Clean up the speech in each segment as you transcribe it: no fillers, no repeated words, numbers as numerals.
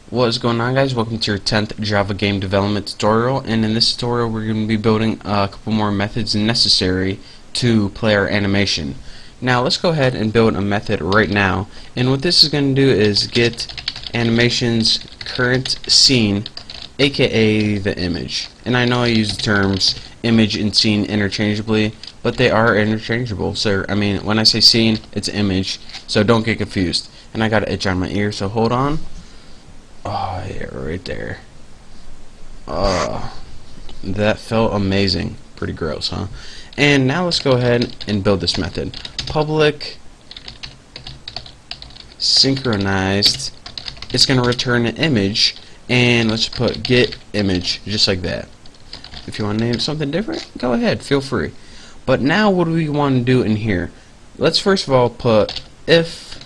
What is going on, guys? Welcome to your 10th Java game development tutorial, and in this tutorial we're going to be building a couple more methods necessary to play our animation. Now let's go ahead and build a method right now, and what this is going to do is get animation's current scene, aka the image. And I know I use the terms image and scene interchangeably, but they are interchangeable. So I mean, when I say scene, it's image, so don't get confused. And I got an itch on my ear, so hold on. Oh yeah, right there. Oh, that felt amazing. Pretty gross, huh? And now let's go ahead and build this method. Public synchronized. It's going to return an image, and let's put get image, just like that. If you want to name it something different, go ahead, feel free. But now what do we want to do in here? Let's first of all put if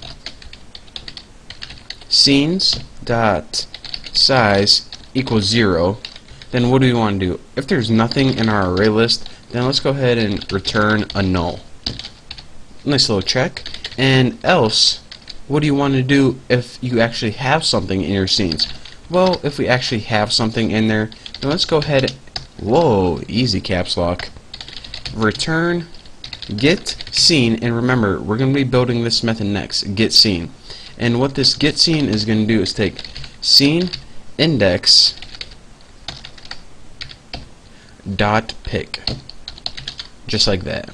scenes dot size equals 0, then what do we want to do? If there's nothing in our array list, then let's go ahead and return a null. Nice little check. And else, what do you want to do if you actually have something in your scenes? Well, if we actually have something in there, then let's go ahead. Whoa, easy caps lock. Return get scene, and remember, we're going to be building this method next, get scene. And what this get scene is going to do is take scene index dot pick, just like that.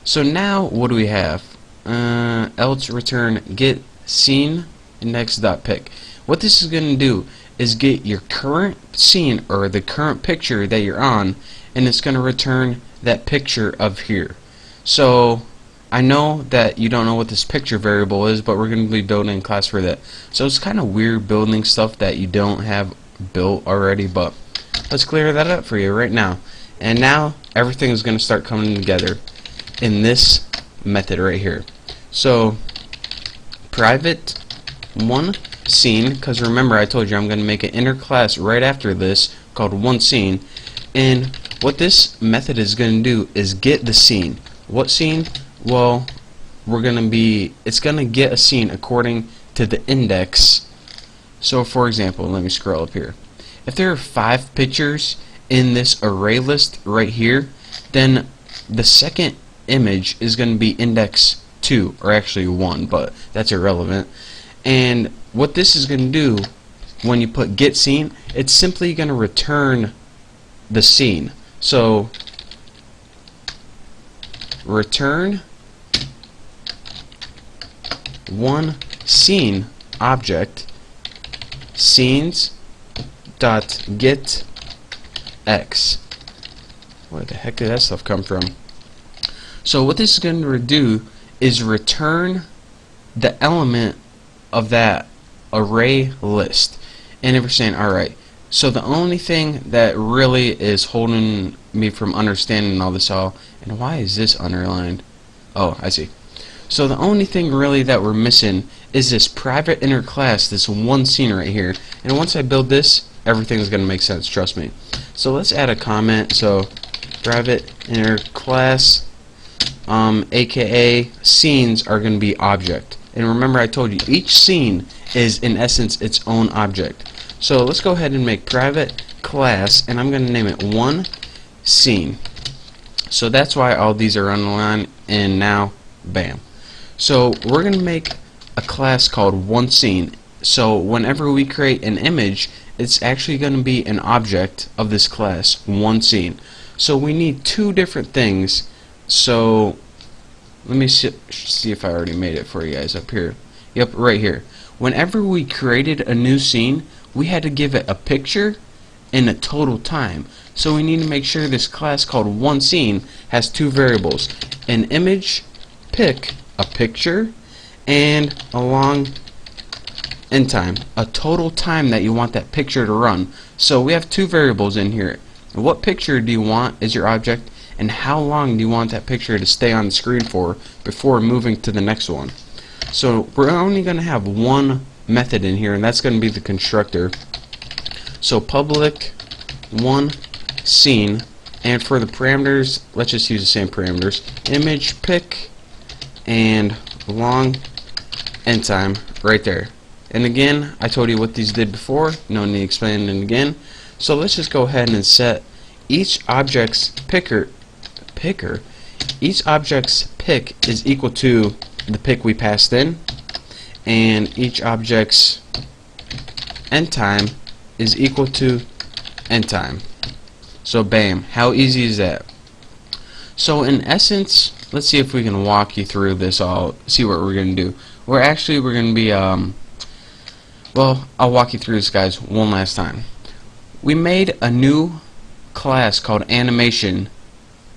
So now what do we have? Else return get scene index dot pick. What this is going to do is get your current scene, or the current picture that you're on, and it's going to return that picture of here. So I know that you don't know what this picture variable is, but we're going to be building a class for that. So it's kind of weird building stuff that you don't have built already, but let's clear that up for you right now. And now everything is going to start coming together in this method right here. So private one scene, because remember I told you I'm going to make an inner class right after this called one scene, and what this method is going to do is get the scene. What scene? Well, it's going to get a scene according to the index. So for example, let me scroll up here. If there are 5 pictures in this array list right here, then the second image is going to be index 2, or actually 1, but that's irrelevant. And what this is going to do when you put get scene, it's simply going to return the scene. So return one scene object scenes dot get x. Where the heck did that stuff come from? So what this is going to do is return the element of that array list. And if you're saying, alright, so the only thing that really is holding me from understanding all this and why is this underlined? Oh, I see. So the only thing really that we're missing is this private inner class, this one scene right here. And once I build this, everything's going to make sense, trust me. So let's add a comment. So private inner class, aka scenes are going to be object. And remember I told you each scene is in essence its own object. So let's go ahead and make private class, and I'm going to name it one scene. So that's why all these are underlined, and now bam. So we're going to make a class called one scene. So whenever we create an image, it's actually going to be an object of this class, one scene. So we need 2 different things. So let me see if I already made it for you guys up here. Yep, right here. Whenever we created a new scene, we had to give it a picture and a total time. So we need to make sure this class called one scene has 2 variables: an image pick, a picture, and a long end time, a total time that you want that picture to run. So we have 2 variables in here. What picture do you want as your object, and how long do you want that picture to stay on the screen for before moving to the next one? So we're only going to have one method in here, and that's going to be the constructor. So public one scene, and for the parameters, let's just use the same parameters: image pick and long end time right there. And again, I told you what these did before, no need to explain it again. So let's just go ahead and set each object's each object's pick is equal to the pick we passed in, and each object's end time is equal to end time. So bam, how easy is that? So in essence, let's see if we can walk you through this all, see what we're going to do. We're going to be, well, I'll walk you through this, guys, one last time. We made a new class called animation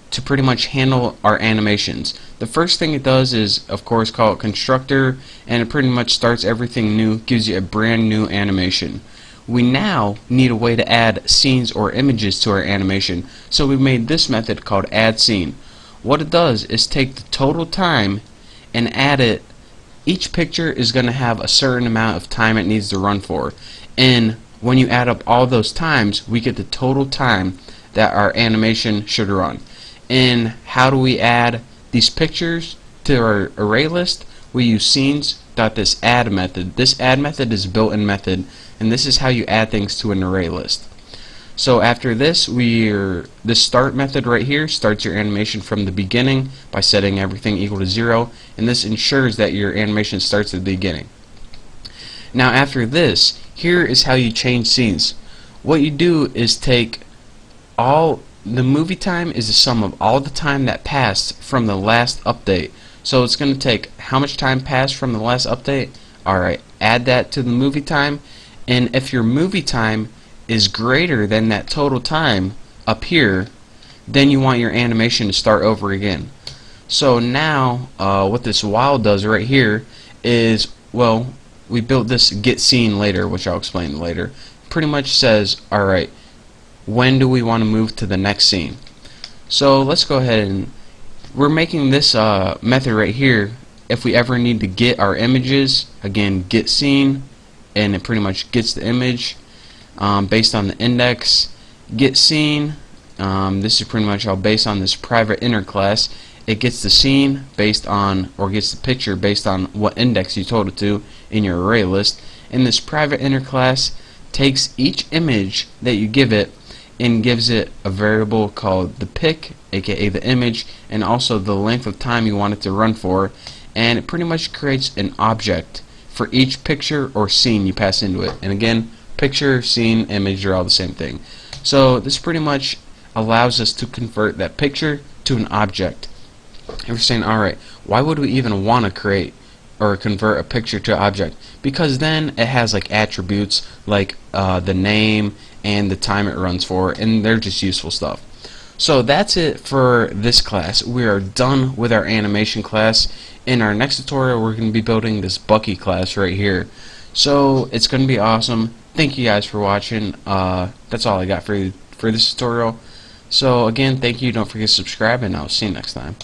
to pretty much handle our animations. The first thing it does is, of course, call it constructor, and it pretty much starts everything new, gives you a brand new animation. We now need a way to add scenes or images to our animation, so we made this method called add scene. What it does is take the total time and add it. Each picture is going to have a certain amount of time it needs to run for, and when you add up all those times, we get the total time that our animation should run. And how do we add these pictures to our array list? We use scenes.this add method. This add method is a built-in method, and this is how you add things to an array list. So after this, this start method right here starts your animation from the beginning by setting everything equal to 0, and this ensures that your animation starts at the beginning. Now after this, here is how you change scenes. What you do is take the movie time is the sum of all the time that passed from the last update. So it's going to take how much time passed from the last update. Alright, add that to the movie time, and if your movie time is greater than that total time up here, then you want your animation to start over again. So now what this while does right here is, well, we built this get scene later, which I'll explain later. Pretty much says, alright, when do we want to move to the next scene? So let's go ahead and we're making this method right here. If we ever need to get our images, again, get scene, and it pretty much gets the image based on the index. Get scene, this is pretty much all based on this private inner class. It gets the scene based on, or gets the picture based on what index you told it to in your array list. And this private inner class takes each image that you give it and gives it a variable called the pick, aka the image, and also the length of time you want it to run for, and it pretty much creates an object for each picture or scene you pass into it. And again, picture, scene, image are all the same thing. So this pretty much allows us to convert that picture to an object. And we're saying, alright, why would we even want to create or convert a picture to an object? Because then it has like attributes like the name and the time it runs for, and they're just useful stuff. So that's it for this class. We are done with our animation class. In our next tutorial, we're going to be building this Bucky class right here. So it's going to be awesome. Thank you guys for watching. That's all I got for this tutorial. So again, thank you. Don't forget to subscribe, and I'll see you next time.